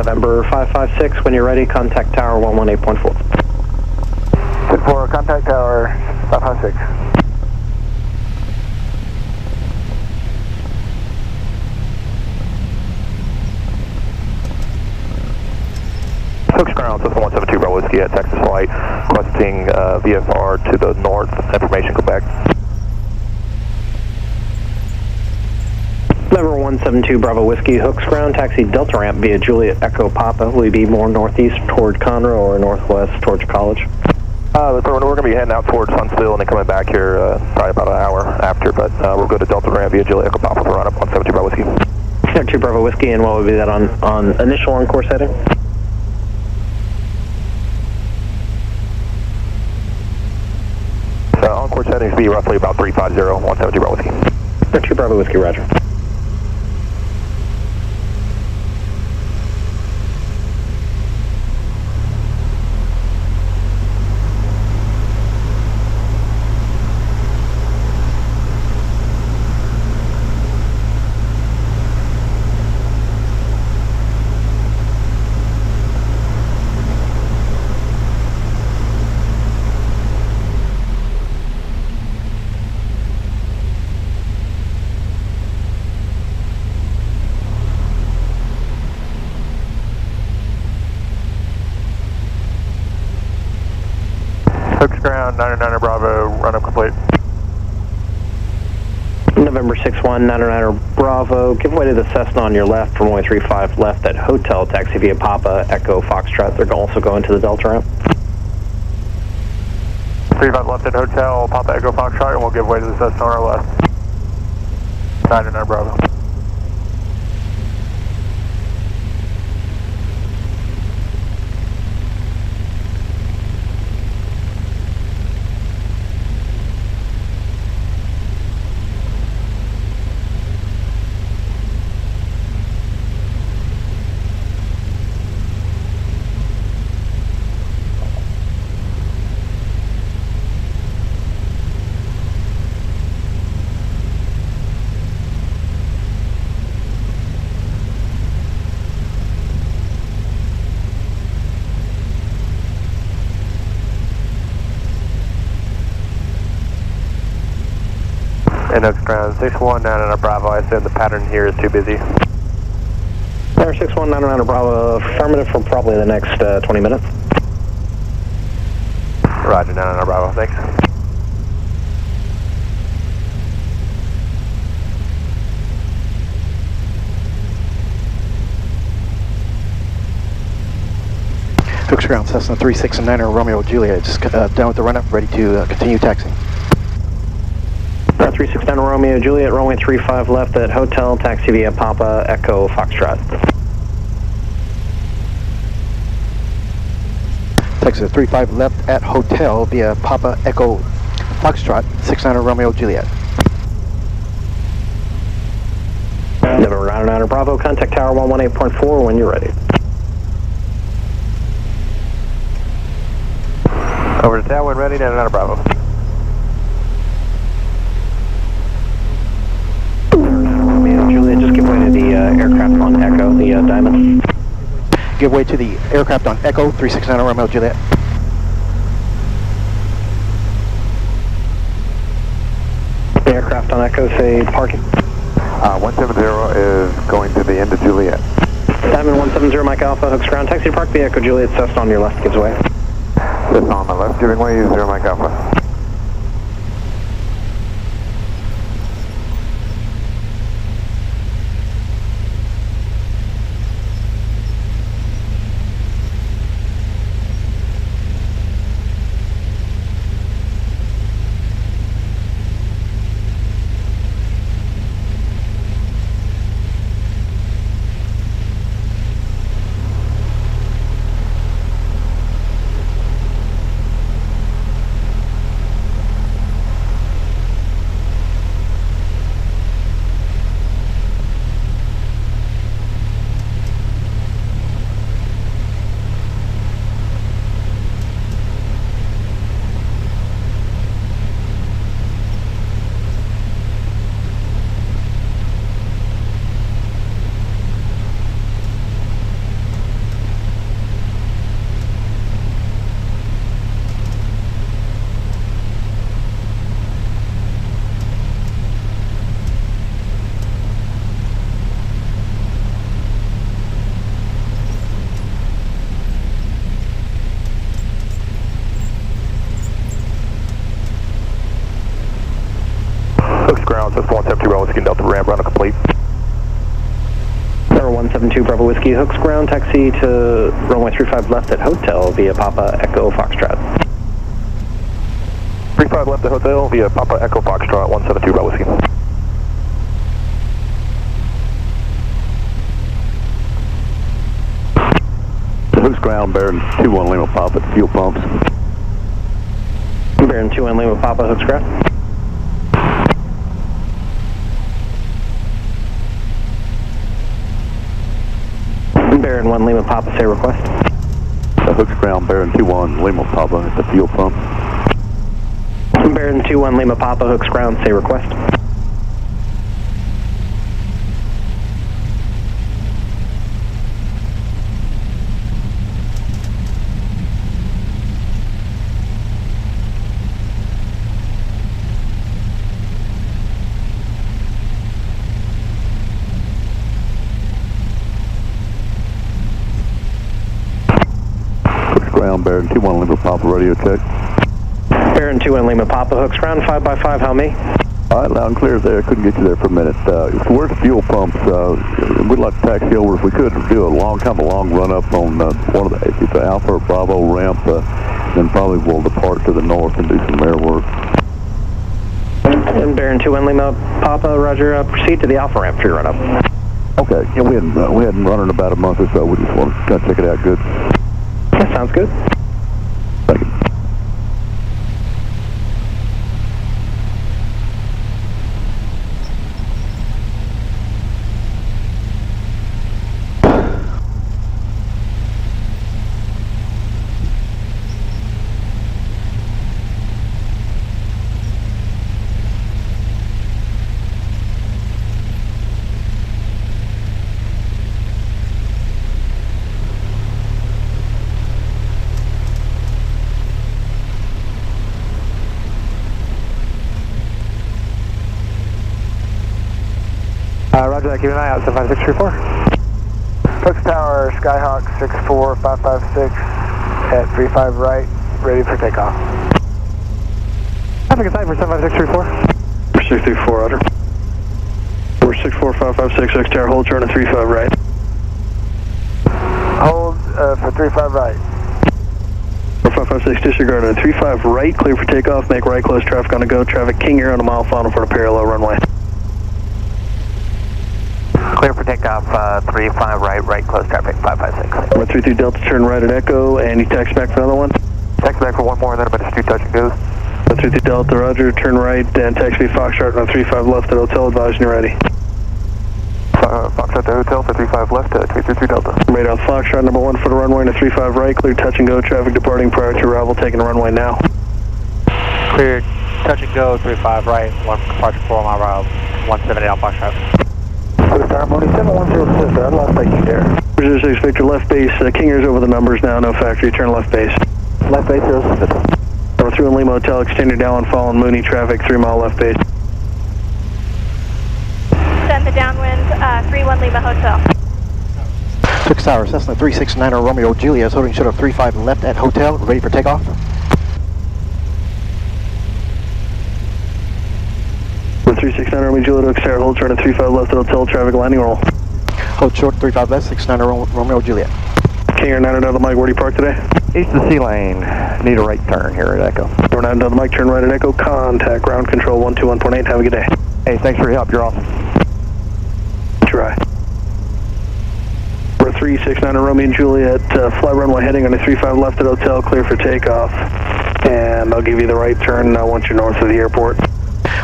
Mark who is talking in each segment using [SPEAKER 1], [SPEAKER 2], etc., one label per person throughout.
[SPEAKER 1] November 556, when you're ready, contact tower 118.4.
[SPEAKER 2] 10-4, contact tower 556.
[SPEAKER 3] Hooks ground, Cessna 172 Bravo Whiskey at Texas Flight, requesting VFR to the north, information Quebec.
[SPEAKER 1] November 172 Bravo Whiskey, Hooks ground, taxi Delta ramp via Juliet Echo Papa. Will you be more northeast toward Conroe or northwest towards College?
[SPEAKER 3] We're going to be heading out towards Huntsville and then coming back here probably about an hour after, but we'll go to Delta ramp via Juliet Echo Papa for run up 172 Bravo Whiskey.
[SPEAKER 1] 2 Bravo Whiskey, and what would be that on initial on-course heading?
[SPEAKER 3] On-course settings be roughly about 350, 170 Bravo Whiskey.
[SPEAKER 1] 2 Bravo Whiskey, roger.
[SPEAKER 3] Hooks ground, 909 Bravo, run up complete.
[SPEAKER 1] November 61, 909 Bravo, give way to the Cessna on your left, runway 35 left at Hotel, taxi via Papa, Echo, Foxtrot. They're also going to the Delta ramp.
[SPEAKER 3] 35 left at Hotel, Papa, Echo, Foxtrot, and we'll give way to the Cessna on our left. 909 Bravo. And Hooks ground, 619 Bravo, I assume the pattern here is too busy.
[SPEAKER 1] Tower 619 Bravo, affirmative for probably the next 20 minutes.
[SPEAKER 3] Roger, 99 Bravo, thanks.
[SPEAKER 4] Hooks ground, Cessna 369er Romeo Juliet, just done with the run-up, ready to continue taxiing.
[SPEAKER 1] 369 Romeo Juliet, runway 35 left at Hotel, taxi via Papa, Echo, Foxtrot.
[SPEAKER 4] Texas 35 left at Hotel via Papa, Echo, Foxtrot, 69er Romeo Juliet.
[SPEAKER 1] November 99 Bravo, contact tower 118.4 when you're ready.
[SPEAKER 3] Over to tower when ready, 99 Bravo.
[SPEAKER 1] Juliet, just give way to the aircraft on Echo, the Diamond.
[SPEAKER 4] Give way to the aircraft on Echo, 369 Romeo Juliet.
[SPEAKER 1] The aircraft on Echo, say parking.
[SPEAKER 3] 170 is going to the end of Juliet.
[SPEAKER 1] Diamond 170 Mike Alpha, Hooks ground, taxi park the Echo Juliet, Cessna on your left gives way.
[SPEAKER 3] Cessna on my left, giving way, 0 Mike Alpha. Southwest 172 Bravo Whiskey, Delta ramp, runway complete.
[SPEAKER 1] Tower 172 Bravo Whiskey, hooks ground, taxi to runway 35 left at Hotel via Papa Echo Foxtrot.
[SPEAKER 3] 35 left at Hotel via Papa Echo Foxtrot 172 Bravo Whiskey.
[SPEAKER 5] Hooks ground, bearing 21 Lima Papa at fuel pumps.
[SPEAKER 1] Bearing 21 Lima Papa, hooks ground. Bearing 1 Lima Papa, say request.
[SPEAKER 5] Hooks ground, bearing 21 Lima Papa at the fuel pump.
[SPEAKER 1] Bearing 21 Lima Papa, hooks ground, say request.
[SPEAKER 5] Ground, bearing 21 Lima Papa, radio check.
[SPEAKER 1] Bearing 21 Lima Papa, hooks ground, 5x5, how me?
[SPEAKER 5] All right, loud and clear there. Couldn't get you there for a minute. Where's the fuel pumps? We'd like to taxi over if we could do a long run up on one of the Alpha or Bravo ramp. Then probably we'll depart to the north and do some air work.
[SPEAKER 1] And bearing 21 Lima Papa, roger, proceed to the Alpha ramp for your run up.
[SPEAKER 5] Okay, yeah, we hadn't run in about a month or so. We just want to kind of check it out good.
[SPEAKER 1] That sounds good.
[SPEAKER 5] Thank you.
[SPEAKER 2] Roger that, keep an eye out, 75634. Hooks Tower, Skyhawk 64556 at 35 right, ready for takeoff. Traffic inside for 75634.
[SPEAKER 6] 634, Roger. 464556, Hooks Tower, hold turn at 35 right.
[SPEAKER 2] Hold for 35 right.
[SPEAKER 6] 4556, disregard at 35 right, clear for takeoff, make right, close traffic on the go, traffic king here on a mile final for the parallel runway.
[SPEAKER 2] Clear for takeoff, 35 right, close traffic, 556.
[SPEAKER 6] 133 Delta, turn right at Echo, and you taxi back for another one?
[SPEAKER 3] Taxi back for one more, and then I'm going to touch and goes.
[SPEAKER 6] 133 Delta, roger, turn right, and taxi Foxtrot on 35 left at Hotel, advise when you're ready.
[SPEAKER 3] Foxtrot to Hotel for 35 left, 233 Delta.
[SPEAKER 6] Radar Foxtrot, number 1 for the runway, and a 35 right, clear touch and go, traffic departing prior to arrival, taking the runway now.
[SPEAKER 2] Clear touch and go, 35 right, 1 departure 4 mile route, 170 Alpha Foxtrot. Ceremony 7106, I lost taking there.
[SPEAKER 6] 06 Victor, left base, Kinger's over the numbers now, no factory, turn left base.
[SPEAKER 2] Left base 06.
[SPEAKER 6] Number 3 in Lima Hotel, extended down, following Mooney traffic, 3 mile left base.
[SPEAKER 7] Send the downwind, 31 Lima Hotel.
[SPEAKER 4] Hooks Tower, Cessna 369 Romeo Juliet, holding short of 35 left at Hotel, ready for takeoff.
[SPEAKER 6] With 369 Romeo Juliet, Hooks Tower, hold turn at 35 left at Hotel, traffic landing roll.
[SPEAKER 4] Hold short 35 left, 69 Romeo Juliet.
[SPEAKER 6] Kinger 9 down the mic, where do you park today?
[SPEAKER 3] East of the C lane, need a right turn here at Echo.
[SPEAKER 6] Number 9 down the mic, turn right at Echo, contact ground control 121.8, have a good day.
[SPEAKER 3] Hey, thanks for your help, you're awesome.
[SPEAKER 6] Try. We're 369 Romeo and Juliet, fly runway heading on a 35 left at Hotel, clear for takeoff. And I'll give you the right turn once you're north of the airport.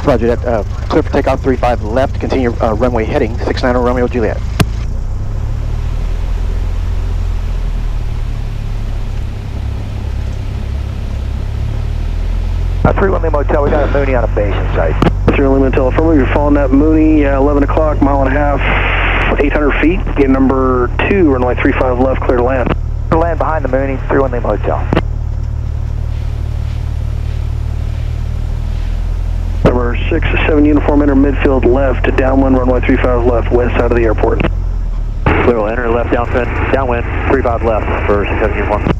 [SPEAKER 4] Roger that, clear for takeoff 35 left, continue runway heading 69 Romeo Juliet.
[SPEAKER 2] At 31 Lima Hotel, we got a Mooney on a base in sight.
[SPEAKER 6] 3 Lima Hotel, affirmative, you're following that Mooney, 11 o'clock, mile and a half, 800 feet, get number 2, runway 35 left, clear to land.
[SPEAKER 2] Clear to land behind the Mooney, 31 Lima Hotel.
[SPEAKER 6] Number 6 to 7 uniform, enter midfield left to downwind, runway 35 left, west side of the airport.
[SPEAKER 3] Clear, will enter left downwind, 35 left for 7 uniform.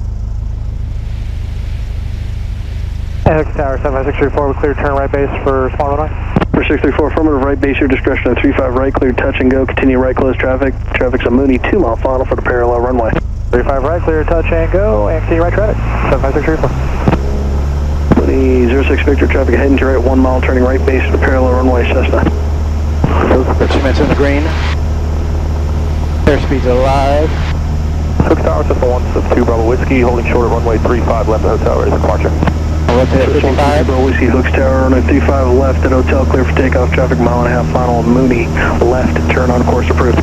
[SPEAKER 2] Hooks Tower, 75634, we clear turn right base for small runway.
[SPEAKER 6] For 634, affirmative right, base your discretion on 35 right, clear touch and go, continue right, close traffic. Traffic's a Mooney 2 mile final for the parallel runway.
[SPEAKER 2] 35 right, clear touch and go, and continue right traffic. 75634.
[SPEAKER 6] Mooney 06 Victor, traffic heading to right, 1 mile, turning right, base to the parallel runway, Cessna.
[SPEAKER 4] Instruments in the green. Airspeed's alive.
[SPEAKER 3] Cook Tower, Cessna 162 Bravo Whiskey, holding short of runway 35 left at hotel, ready for departure.
[SPEAKER 4] Rotate at 55.
[SPEAKER 6] Bravo Whiskey, Hooks Tower, runway 35 left at hotel, clear for takeoff, traffic mile and a half final, Mooney, left, turn on course approved.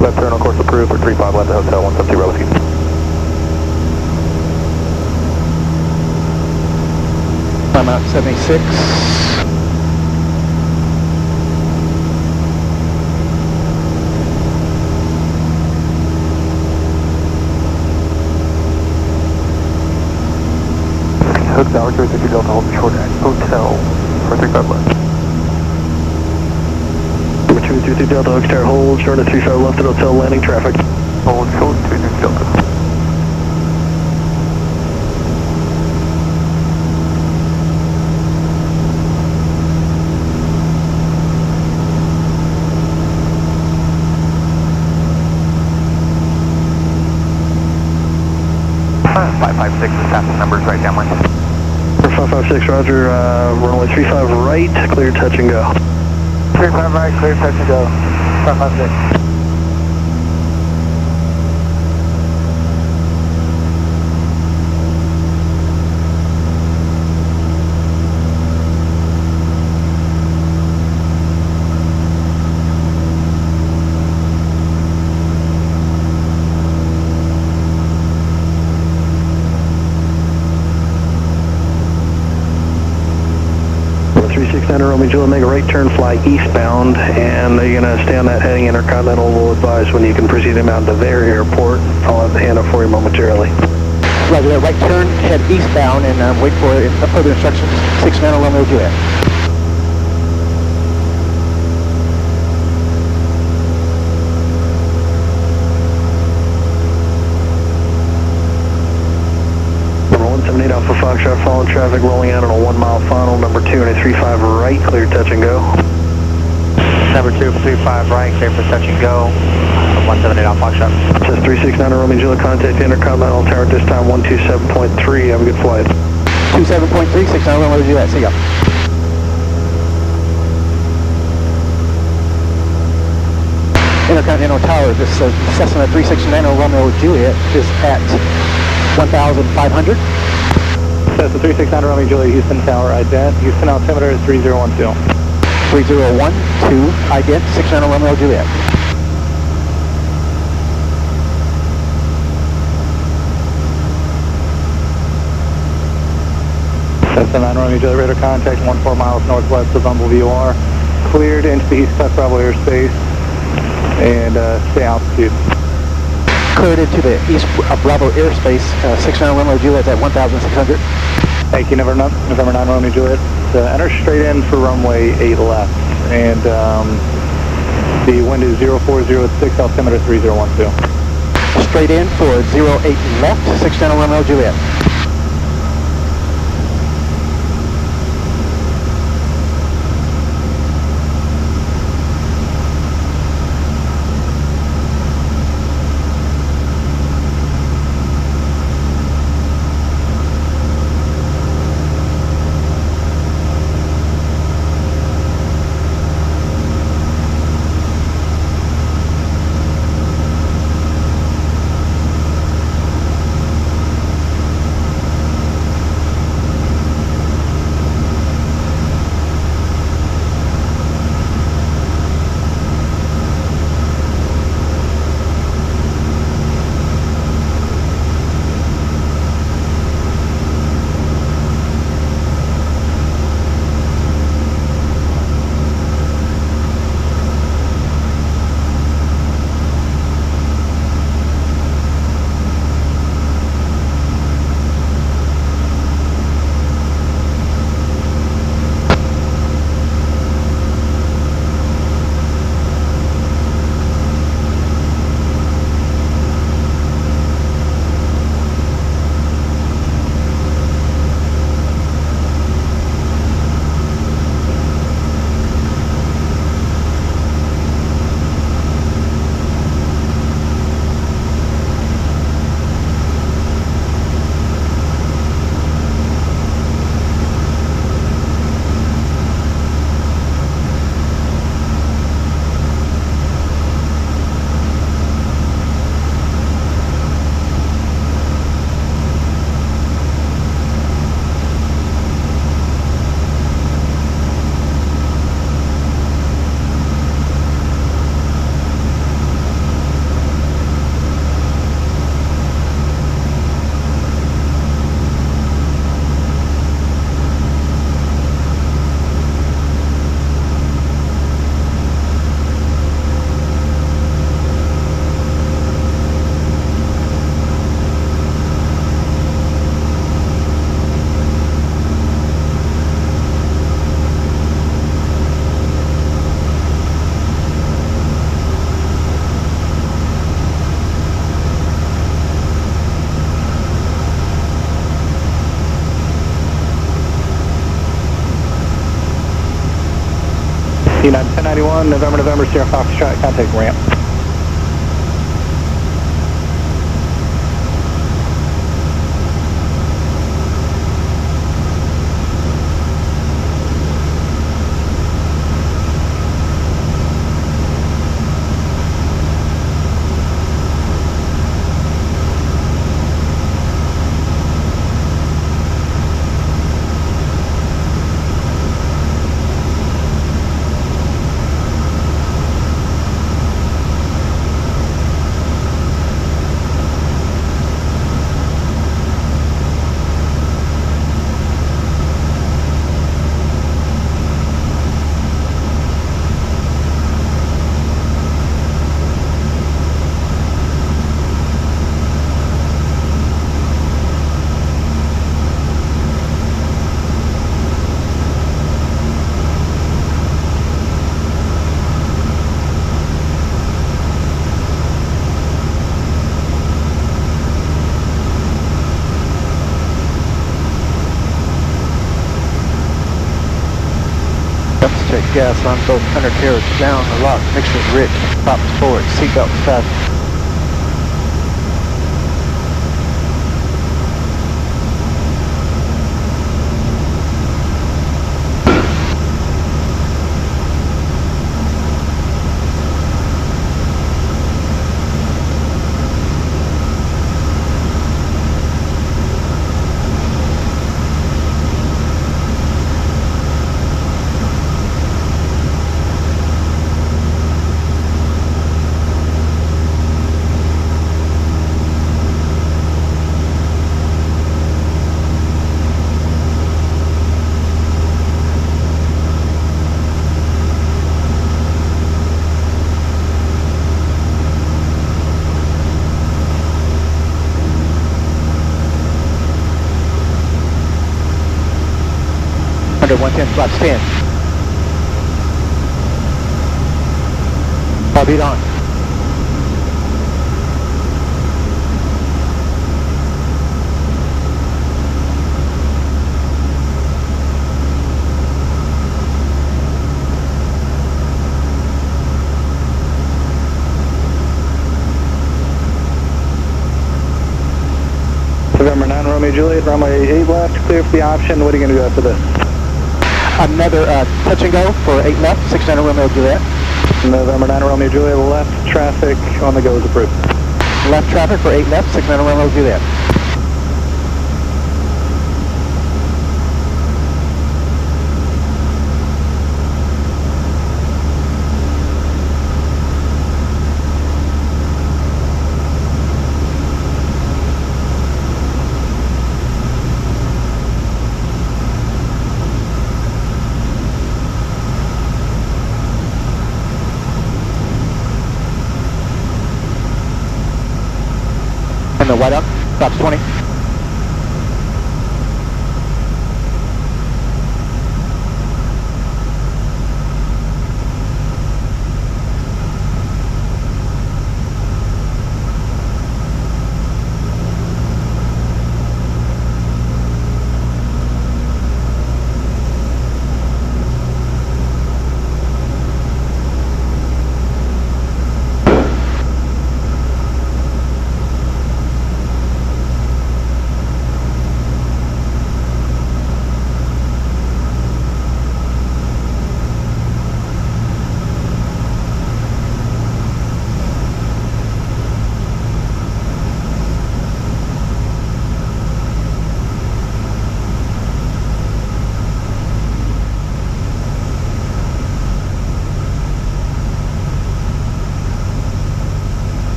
[SPEAKER 3] Left turn on course approved for 35 left at hotel, 170 Bravo Whiskey.
[SPEAKER 4] I'm out 76.
[SPEAKER 2] Hook Tower, 350 Delta, holding short at hotel for 35 left.
[SPEAKER 6] Number 233 Delta, Hooks Tower, hold, short at 35 left at hotel, landing traffic.
[SPEAKER 2] Hold short, 233 Delta.
[SPEAKER 3] .556 is past the numbers right downwind.
[SPEAKER 6] 556, roger, runway 35 right, clear touch and go.
[SPEAKER 2] 35 right, clear touch and go. 556.
[SPEAKER 6] Romeo Juliet, make a right turn, fly eastbound, and you're going to stay on that heading. Intercontinental will advise when you can proceed inbound to their airport. I'll have the handoff for you momentarily.
[SPEAKER 4] Roger that, right turn, head eastbound, and wait for further instructions. 69 Romeo Juliet.
[SPEAKER 6] Number 178 Alpha Foxtrot, following traffic, rolling out on a 1 mile final. Number 2 and a 35 right, clear touch and go.
[SPEAKER 2] Number 2, 35 right, clear for touch and go. 178 Alpha Foxtrot.
[SPEAKER 6] Says 369 Romeo Juliet, contact Intercontinental Tower at this time, 127.3. Have a good flight.
[SPEAKER 4] 27.3, 69 Romeo Juliet. See ya. Intercontinental Tower, this Cessna 369 Romeo Juliet is at 1,500.
[SPEAKER 2] Cessna 369 Romeo Juliet, Houston Tower, ident. Houston altimeter is 3012.
[SPEAKER 4] 3012, ident, 69 Romeo Juliet.
[SPEAKER 2] Cessna 9 Romeo Juliet, radar contact 14 miles northwest of Bumblebee OR. Cleared into the East West Bravo airspace and stay altitude.
[SPEAKER 4] Cleared into the East Bravo airspace, 69 Romeo Juliet at 1,600.
[SPEAKER 2] Thank you, November 9 Romeo Juliet. Enter straight in for runway 8 left, and the wind is 0406, altimeter 3012.
[SPEAKER 4] Straight in for 08 left, 69 Romeo Juliet.
[SPEAKER 2] United 1091, November, Sierra Foxtrot, contact ramp.
[SPEAKER 4] Check gas on both undercarriage down the lock, mixture rich, tops forward, seatbelt fastened. Under 110, flaps 10. All beat on.
[SPEAKER 2] November 9, Romeo Juliet, runway 8 left, clear for the option. What are you going to do after this?
[SPEAKER 4] Another touch and go for 8 left, 69 Romeo Juliet.
[SPEAKER 2] November 9, Romeo Juliet, left traffic on the go is approved.
[SPEAKER 4] Left traffic for 8 left, 69 Romeo Juliet. And the white up, flaps 20.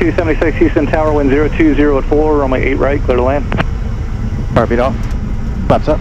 [SPEAKER 2] 2276 Houston Tower, wind 020 at 4, runway 8 right, clear to land.
[SPEAKER 4] Heartbeat off. Flaps up.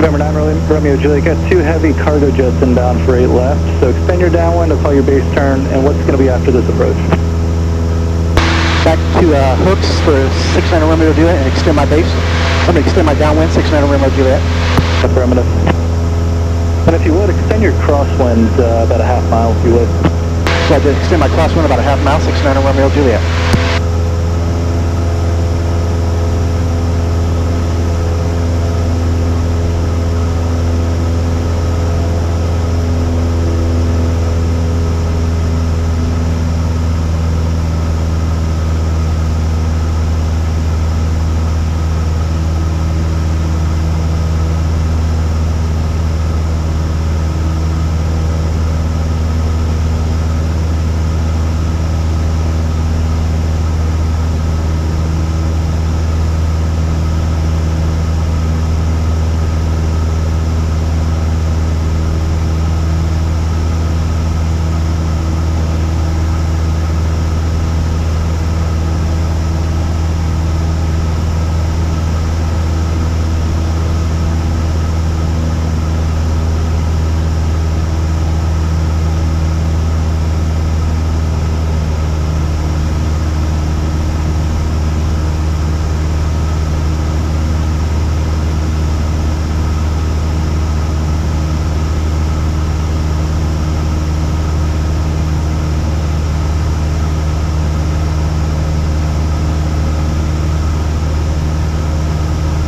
[SPEAKER 2] November 9 Romeo Juliet, got 2 heavy cargo jets inbound for 8 left, so extend your downwind, apply your base turn, and what's going to be after this approach?
[SPEAKER 4] Back to hooks for 69 Romeo Juliet and extend my base. I'm going to extend my downwind, 69 Romeo Juliet.
[SPEAKER 2] Affirmative. And if you would, extend your crosswind about a half mile if you would.
[SPEAKER 4] So I just extend my crosswind about a half mile, 69 Romeo Juliet.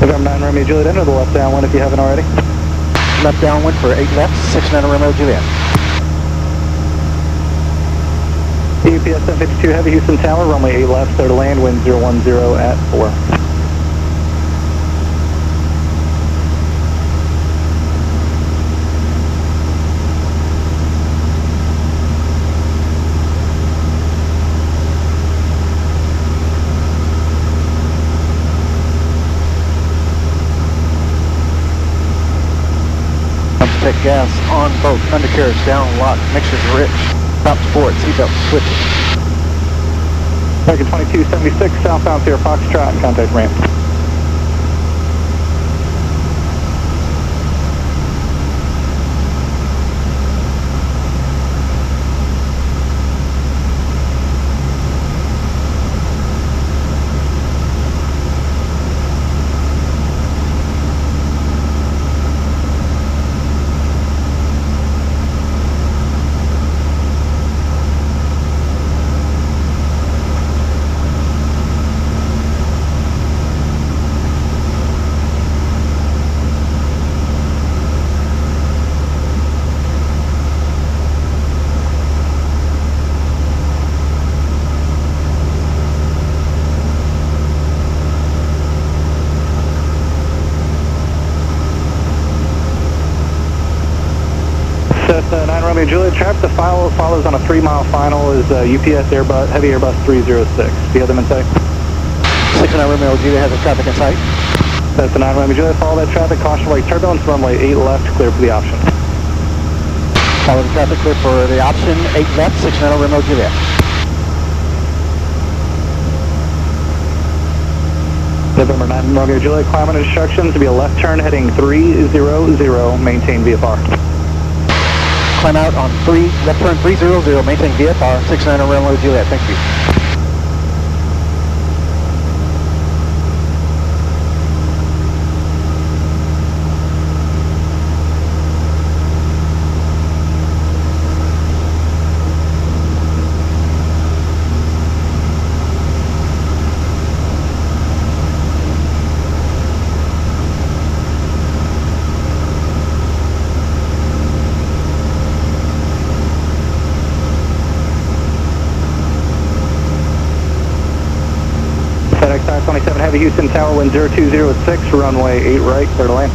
[SPEAKER 2] November 9 Romeo Juliet, enter the left downwind if you haven't already.
[SPEAKER 4] Left downwind for 8 left, 69 Romeo Juliet.
[SPEAKER 2] UPS 1052 Heavy Houston Tower, runway 8 left, clear to land, wind 010 at 4.
[SPEAKER 4] Take gas on both undercarriage, down lock, mixtures rich, top sport, seatbelt switches.
[SPEAKER 2] American 2276, southbound Sierra Foxtrot, contact ramp.
[SPEAKER 6] Romeo Juliet, traffic to follows on a 3-mile final is UPS Airbus, Heavy Airbus 306. Do you have them in sight?
[SPEAKER 4] 69 Romeo Juliet has a traffic in sight.
[SPEAKER 6] That's the 9 Romeo Juliet. Follow that traffic. Caution light turbulence. Runway 8 left. Clear for the option.
[SPEAKER 4] Follow the traffic, clear for the option. 8 left, 69 Romeo Juliet.
[SPEAKER 6] November 9 Romeo Juliet. Climate instructions to be a left turn heading 300. Maintain VFR.
[SPEAKER 4] Climb out on left turn 300. Maintain VFR. 69 Romeo Juliet. Thank you.
[SPEAKER 6] FedEx 27 Heavy Houston Tower, wind 0206, runway 8 right, clear to land.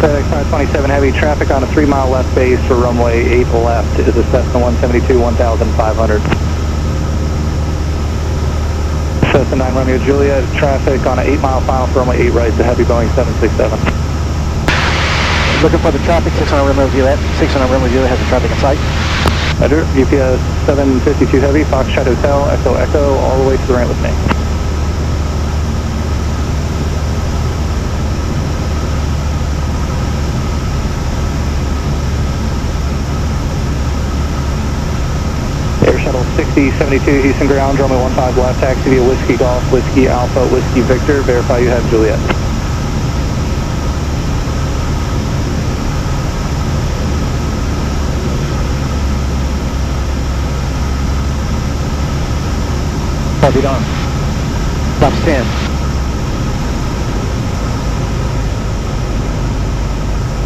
[SPEAKER 6] FedEx 527 Heavy, traffic on a 3-mile left base for runway 8 left is a Cessna 172 1500. Cessna 9 Romeo Juliet, traffic on an 8-mile final for runway 8 right to Heavy Boeing 767.
[SPEAKER 4] Looking for the traffic, 69 Romeo Juliet. 69 Romeo Juliet has a traffic in sight.
[SPEAKER 6] Roger, UPS 752 Heavy, Foxtrot Hotel, Echo Echo, all the way to the ramp with me. Air Shuttle 6072 Houston ground, runway 15 left, taxi via Whiskey Golf, Whiskey Alpha, Whiskey Victor, verify you have Juliet.
[SPEAKER 4] Copy on. Stop stand.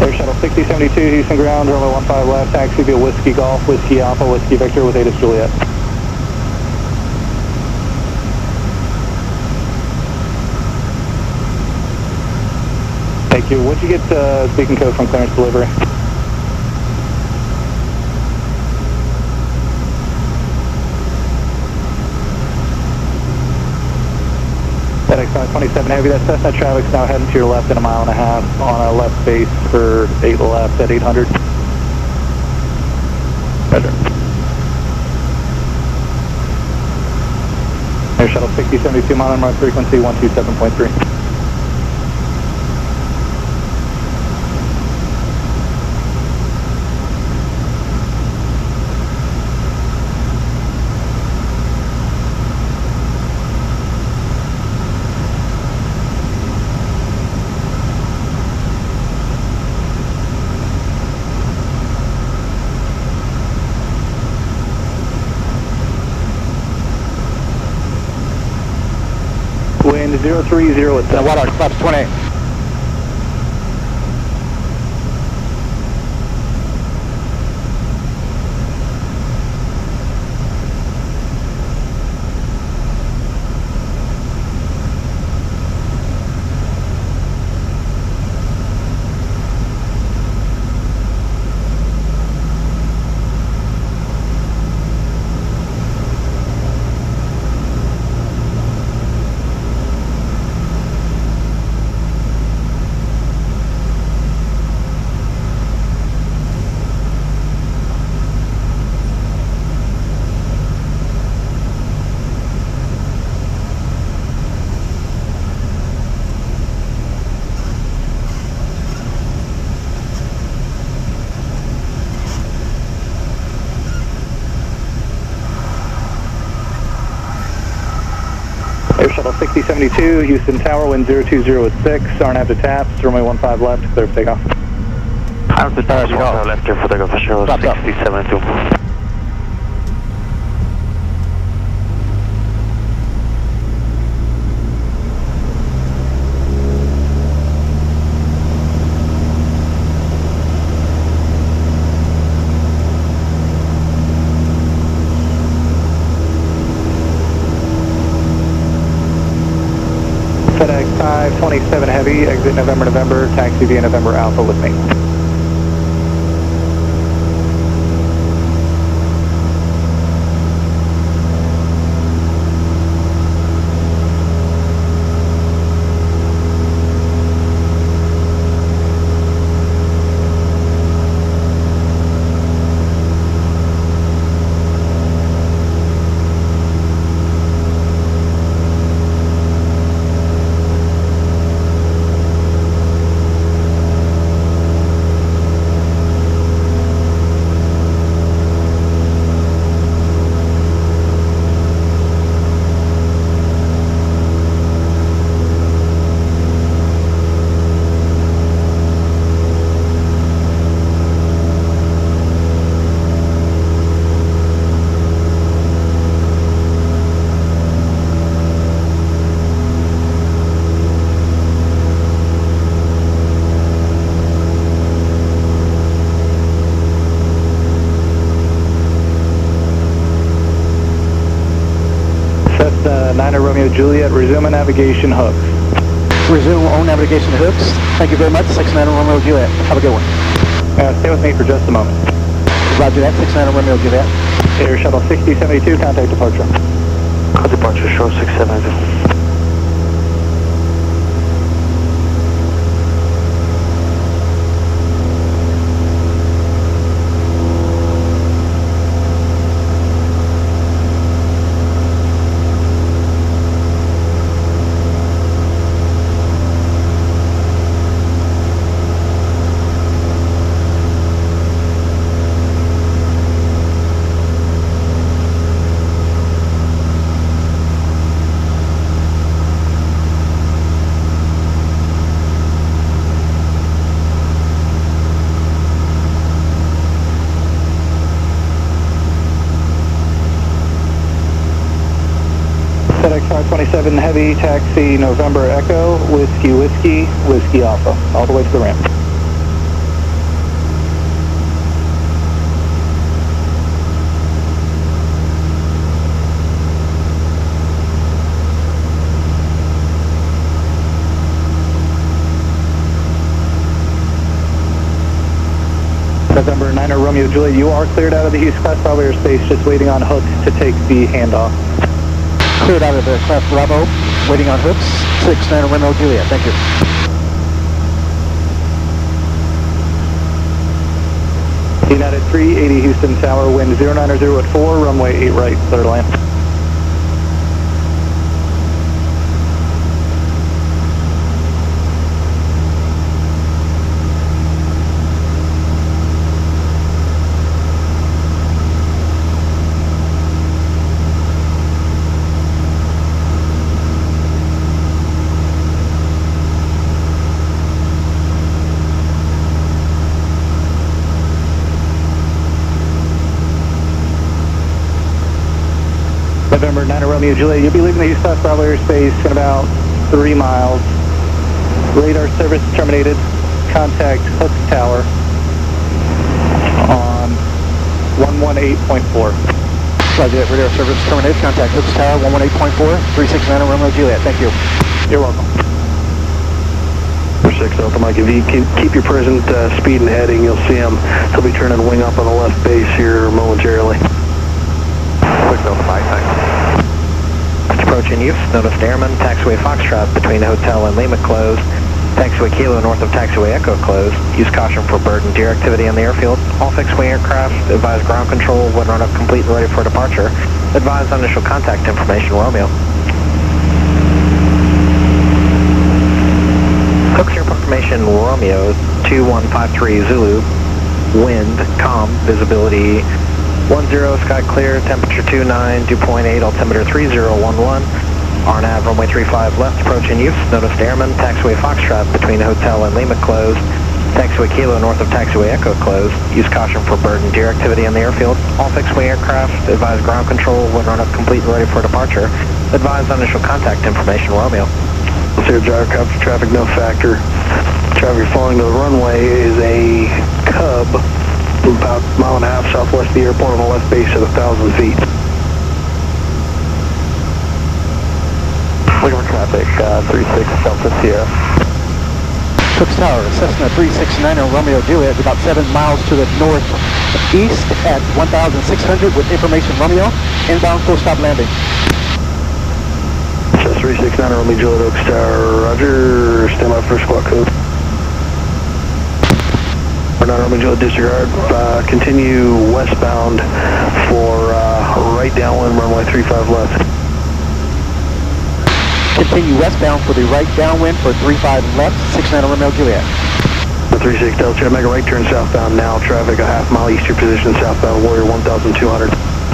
[SPEAKER 6] Air Shuttle 6072 Houston ground, runway 15 left, taxi via Whiskey Golf, Whiskey Alpha, Whiskey Victor with ATIS Juliet. Thank you. Would you get speaking code from clearance delivery? FedEx 527 Heavy, that Cessna traffic's now heading to your left in 1.5 miles on a left base for 8 left at 800. Roger. Air Shuttle 6072 mile mark frequency 127.3. Wind 030 at 7.
[SPEAKER 4] Water, flaps 28.
[SPEAKER 2] Shuttle 6072, Houston Tower, wind 020 at 6, RNAV to taps, runway 15 left, clear for takeoff.
[SPEAKER 3] Out the tower, left here for takeoff, Shuttle 6072.
[SPEAKER 2] FedEx 527 Heavy, exit November, taxi via November Alpha with me. Cessna 9 Romeo Juliet, resume navigation hooks.
[SPEAKER 4] Resume on navigation hooks. Thank you very much. 69 Romeo Juliet. Have a good one.
[SPEAKER 2] Stay with me for just a moment.
[SPEAKER 4] Roger that. 69 Romeo Juliet.
[SPEAKER 2] Air Shuttle 6072, contact departure.
[SPEAKER 3] Departure, short 672.
[SPEAKER 2] FedEx 527 Heavy, taxi November Echo, Whiskey Alpha, all the way to the ramp. November 9 Romeo Juliet, you are cleared out of the Hughes class Bravo airspace, just waiting on hooks to take the handoff.
[SPEAKER 4] Cleared out of the class Bravo, waiting on hooks. 69 Romeo Juliet. Thank you.
[SPEAKER 2] United 380 Houston Tower, wind 090 at 4, runway 8 right, clear to land. November 9 Romeo Juliet, you'll be leaving the Houston Bravo airspace in about 3 miles. Radar service terminated. Contact Hooks Tower on 118.4.
[SPEAKER 4] Roger that. Radar service terminated. Contact Hooks Tower 118.4, 369 Romeo Juliet. Thank you.
[SPEAKER 2] You're welcome.
[SPEAKER 6] 6 Delta Mike, if you keep your present speed and heading, you'll see him. He'll be turning wing up on the left base here momentarily.
[SPEAKER 3] 6 Delta Mike, thanks.
[SPEAKER 1] Approaching you, notice airman, taxiway Foxtrot between Hotel and Lima closed. Taxiway Kilo north of taxiway Echo closed. Use caution for bird and deer activity on the airfield. All fixed-wing aircraft advise ground control when run up complete and ready for departure. Advise on initial contact information, Romeo. Hooks airport information, Romeo 2153 Zulu. Wind, calm, visibility 10, sky clear, temperature 29, dew point 8, altimeter 3011. RNAV runway 35 left, approaching use. Notice airman, taxiway Foxtrot between Hotel and Lima closed. Taxiway Kilo north of taxiway Echo closed. Use caution for bird and deer activity in the airfield. All fixed-wing aircraft advise ground control when run up complete and ready for departure. Advise on initial contact information, Romeo.
[SPEAKER 6] Zero driver copy, traffic no factor. Traffic following to the runway is a Cub about a mile and a half southwest of the airport on the left base at 1,000 feet.
[SPEAKER 3] Looking for traffic, 36 Delta Sierra.
[SPEAKER 4] Cooks Tower, Cessna 369 on Romeo Juliet, about 7 miles to the northeast at 1,600 with information Romeo. Inbound full stop landing.
[SPEAKER 6] Cessna 369 on Romeo Juliet, Oaks Tower, roger. Stand by for squawk code. We're not Romeo Juliet, disregard. Continue westbound for right downwind, runway 35 left.
[SPEAKER 4] Continue westbound for the right downwind for 35 left, 69 on Romeo Juliet.
[SPEAKER 6] The 36 Delta, make a right turn southbound now, traffic a half mile east your position, southbound Warrior 1,200.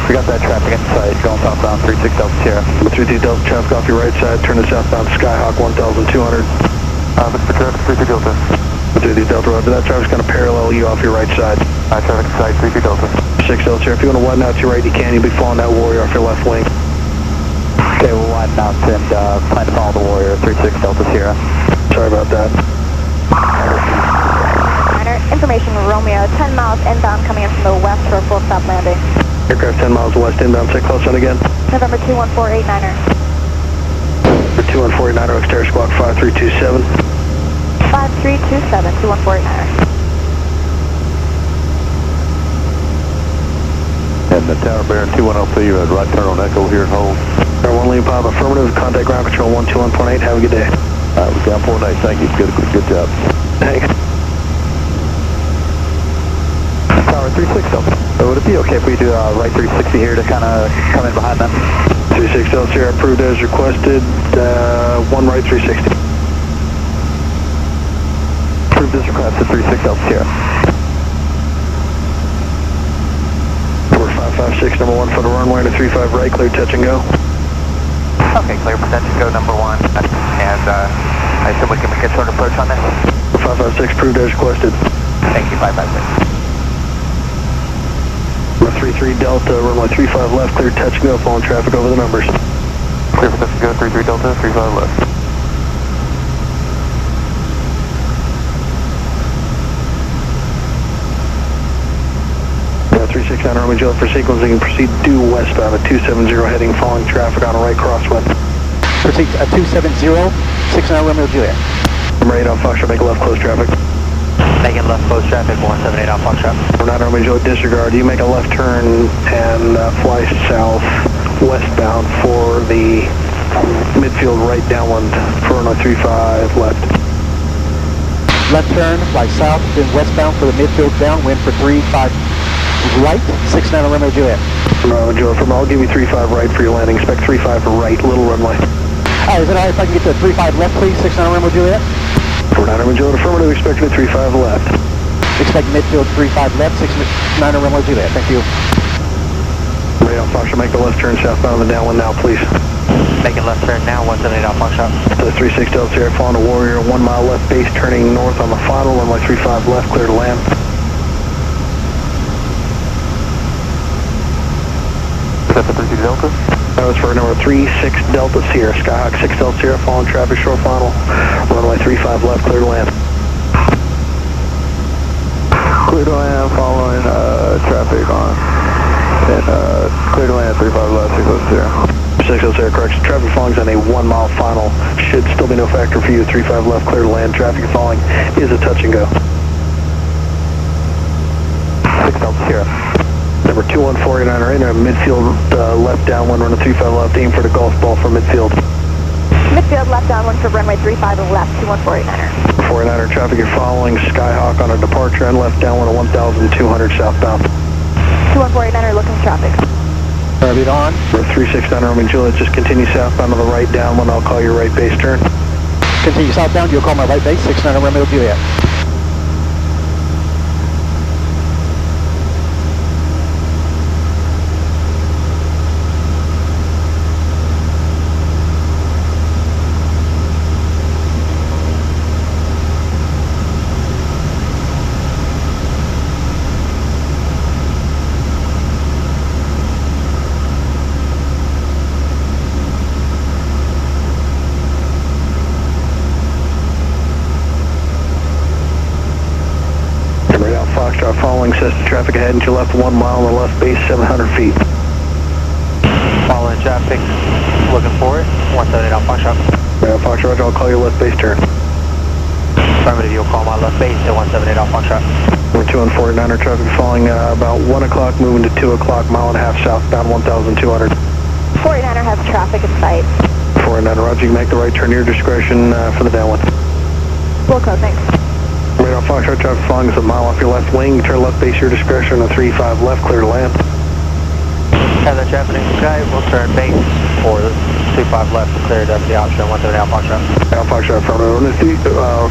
[SPEAKER 3] We got that traffic inside, going southbound 36 Delta Sierra.
[SPEAKER 6] The 33 Delta, traffic off your right side, turn to southbound Skyhawk 1,200.
[SPEAKER 3] Look for traffic 33 Delta.
[SPEAKER 6] The 33 Delta, roger, that traffic's going to parallel you off your right side.
[SPEAKER 3] Traffic inside 33 Delta.
[SPEAKER 6] 6 Delta Sierra, if you want to widen out to your right, you can, you'll be following that Warrior off your left wing.
[SPEAKER 3] Okay, we'll widen out and plan to follow the Warrior 36 Delta Sierra.
[SPEAKER 6] Sorry about that.
[SPEAKER 7] Information Romeo, 10 miles inbound coming in from the west for a full stop landing.
[SPEAKER 6] Aircraft 10 miles west inbound, say close on again.
[SPEAKER 7] November 21489er.
[SPEAKER 6] For 21489er, exterior squawk 5327.
[SPEAKER 7] 5327, 21489er.
[SPEAKER 5] And the Tower Bear 2103, right turn on Echo here and hold.
[SPEAKER 6] Tower 1 Lima Pop, affirmative, contact ground control 121.8, have a good day.
[SPEAKER 5] We're down 4-8, thank you, good job.
[SPEAKER 6] Thanks.
[SPEAKER 3] Tower 36 Delta. Would it be okay if we do right 360 here to kind of come in behind them?
[SPEAKER 6] 36 Delta Sierra, approved as requested, 1 right 360.
[SPEAKER 3] Approved as requested 36 Delta Sierra.
[SPEAKER 6] 4556, number 1 for the runway to 35 right, clear touch and go.
[SPEAKER 3] Okay, clear for touch and go number 1. And I assume we can make a short approach on this?
[SPEAKER 6] 556, approved as requested.
[SPEAKER 3] Thank you, 556.
[SPEAKER 6] Number 33 Delta, runway 35 left, clear touch and go, following traffic over the numbers.
[SPEAKER 3] Clear for touch and go, 33 Delta, 35 left.
[SPEAKER 6] Yeah, 369 Romeo Juliet for sequencing and proceed due westbound at 270 heading, following traffic on a right crosswind.
[SPEAKER 4] Proceed 270, 69 Romeo Juliet.
[SPEAKER 6] Number 8 on Foxtrot, make a left close traffic.
[SPEAKER 3] Making left close traffic, 178 on Foxtrot.
[SPEAKER 6] We're not Romeo Juliet, disregard. You make a left turn and fly south westbound for the midfield right downwind for runway 35 left.
[SPEAKER 4] Left turn, fly south, then westbound for the midfield downwind for 35 right, 69 on Romeo Juliet.
[SPEAKER 6] Romeo Juliet, I'll give you 35 right for your landing. Expect 35 right, little runway.
[SPEAKER 4] Is it alright if I can get to 35 left, please, 69 on Romeo Juliet?
[SPEAKER 6] We're not Romeo Juliet, affirmative, expecting a 35 left.
[SPEAKER 4] Expect midfield 35 left, 69 on Romeo Juliet. Thank you.
[SPEAKER 6] Radar Foxtrot, make the left turn southbound on the downwind now, please.
[SPEAKER 3] Making left turn now, 178 on Foxtrot.
[SPEAKER 6] The 36 Delta Sierra, following the Warrior, 1 mile left base, turning north on the final, runway 35 left, clear to land.
[SPEAKER 3] Is that the 32 Delta?
[SPEAKER 6] That was for number 36 Delta Sierra, Skyhawk 6 Delta Sierra, following traffic, short final, runway 35 left, clear to land.
[SPEAKER 3] Clear to land, following traffic on. And clear to land, 35 left, 6 Delta Sierra.
[SPEAKER 6] 6 Delta Sierra, correction. Traffic following is on a 1 mile final. Should still be no factor for you. 35 left, clear to land. Traffic following is a touch and go.
[SPEAKER 3] 6 Delta Sierra.
[SPEAKER 6] Number 21489er in a midfield left downwind, runway 35 left, aim for the golf ball for midfield.
[SPEAKER 7] Midfield left downwind for runway 35 and left, 21489er.
[SPEAKER 6] 49er traffic, you're following Skyhawk on a departure and left downwind at 1,200 southbound.
[SPEAKER 7] 21489er looking for traffic.
[SPEAKER 4] Read on.
[SPEAKER 6] For 369 Romeo Juliet, just continue southbound on the right downwind, I'll call your right base turn.
[SPEAKER 4] Continue southbound, you'll call my right base, 69 on Romeo Juliet.
[SPEAKER 6] traffic ahead and to your left 1 mile on the left base, 700 feet.
[SPEAKER 1] Following traffic, looking for it, 178 Alpha Foxtrot.
[SPEAKER 6] Right, Fox Roger, I'll call your left base turn.
[SPEAKER 1] Affirmative, you'll call my left base to 178 Alpha Foxtrot.
[SPEAKER 6] We're 2 and 49er traffic following about 1 o'clock, moving to 2 o'clock, mile and a half southbound, 1,200.
[SPEAKER 7] 49er has traffic in sight.
[SPEAKER 6] 49er, Roger, you can make the right turn, your discretion for the downwind.
[SPEAKER 7] Full code, thanks.
[SPEAKER 6] Radar Foxtrot traffic following is a mile off your left wing, turn left base, your discretion, on 35 left, clear to land.
[SPEAKER 1] Have that traffic in sky, we'll turn base for the 25 left, cleared up the option, 178 Alpha Foxtrot.
[SPEAKER 6] Alpha Foxtrot front row,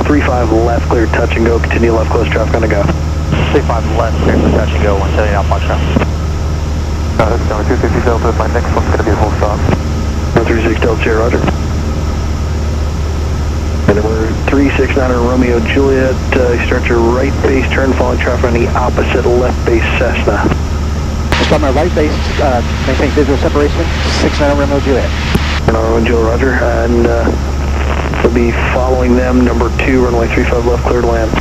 [SPEAKER 6] 35 left, clear touch and go, continue left close traffic on the go.
[SPEAKER 1] 35 left, clear for touch and go, 178 Alpha Foxtrot.
[SPEAKER 3] This is number 250 Delta, my next one's going to be a full stop.
[SPEAKER 6] 136 Delta, Roger. And number 369 Romeo Juliet, you start your right base turn, following traffic on the opposite left base Cessna.
[SPEAKER 4] From our right base, maintain visual separation, 69 Romeo Juliet.
[SPEAKER 6] Romeo Juliet, Roger, and we'll be following them, number 2, runway 35 left, clear to land.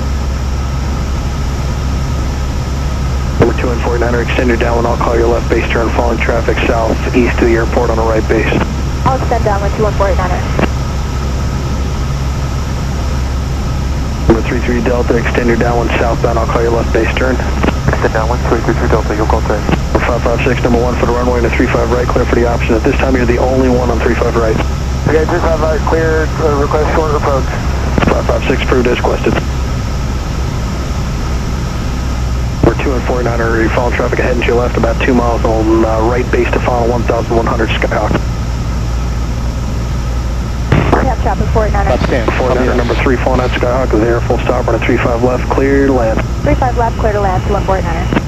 [SPEAKER 6] Number 2 and 49er, extend your downwind, I'll call your left base turn, following traffic southeast of the airport on the right base.
[SPEAKER 7] I'll extend downwind to 149er.
[SPEAKER 6] Number 33 Delta, extend your downwind southbound, I'll call your left base turn.
[SPEAKER 3] Extend downwind, 333 Delta, you'll call turn.
[SPEAKER 6] 556, number 1 for the runway and a 35 right, clear for the option. At this time, you're the only one on 35 right.
[SPEAKER 2] Okay, 35 right, clear, request short approach.
[SPEAKER 6] 556, approved as requested. We're 2 and 49er, you follow traffic ahead and to your left, about 2 miles on right base to final 1,100 Skyhawk.
[SPEAKER 7] We have traffic 49er.
[SPEAKER 4] Upstand.
[SPEAKER 6] 49er, number 3, falling out Skyhawk is there, full stop, on a 35 left, clear to land.
[SPEAKER 7] 35 left, clear to land to 149er.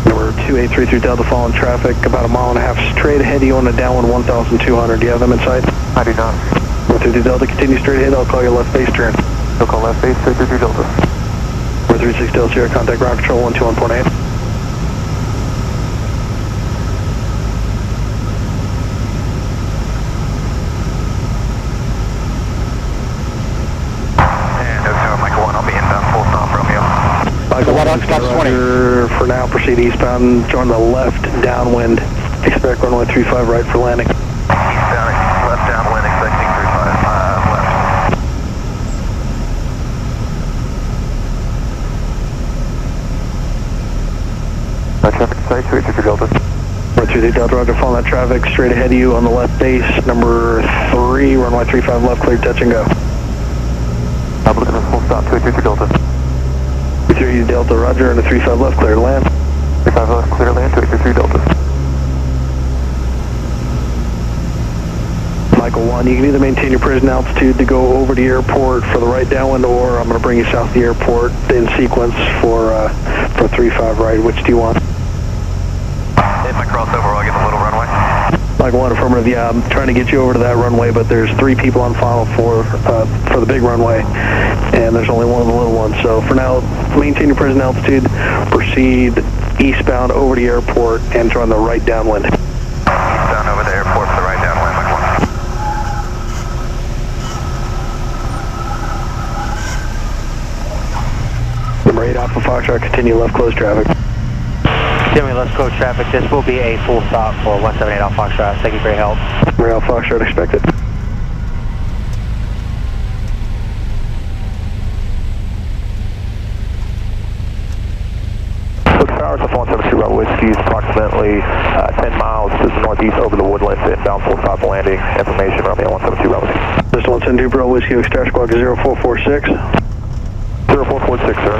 [SPEAKER 6] Number 2833 Delta, following traffic, about a mile and a half straight ahead of you on the downwind 1,200. Do you have them in sight?
[SPEAKER 3] I do not.
[SPEAKER 6] 133 Delta, continue straight ahead, I'll call your left base turn.
[SPEAKER 3] You'll call left base, 333 Delta.
[SPEAKER 6] 436 Delta, Sierra, contact ground control 121.8. Roger, for now, proceed eastbound, join the left downwind, expect runway 35 right for landing.
[SPEAKER 3] Eastbound, left downwind, expecting 35 left. Traffic sight, 333 Delta.
[SPEAKER 6] 433 Delta, Roger, following that traffic, straight ahead of you on the left base, number 3, runway 35 left, clear, touch and go.
[SPEAKER 3] I'm looking at full stop, 283 Delta.
[SPEAKER 6] 3 Delta, Roger, and a 35 left, clear to land.
[SPEAKER 3] 35 left, clear to land, 283 Delta.
[SPEAKER 6] Michael 1, you can either maintain your present altitude to go over the airport for the right downwind, or I'm going to bring you south of the airport in sequence for 35 right. Which do you want?
[SPEAKER 3] If I cross over, I'll get the little runway.
[SPEAKER 6] Michael 1, affirmative, yeah, I'm trying to get you over to that runway, but there's 3 people on file for the big runway, and there's only one of the little ones. So for now, maintain your present altitude, proceed eastbound over the airport, and join the right downwind.
[SPEAKER 3] Eastbound over the airport for the right downwind, Michael
[SPEAKER 6] 1. Number 8 Alpha Foxtrot, continue left close traffic.
[SPEAKER 1] Continue left close traffic, this will be a full stop for 178 Alpha Foxtrot. Thank you for your help.
[SPEAKER 6] Number 8 Alpha Foxtrot expected.
[SPEAKER 3] Towers of 172 Bravo Whiskey is approximately 10 miles to the northeast over the woodlands, inbound full stop landing. Information, Romeo 172 Bravo Whiskey.
[SPEAKER 6] Just 172 Bravo Whiskey, Star Squawk 0446.
[SPEAKER 3] 0446, sir.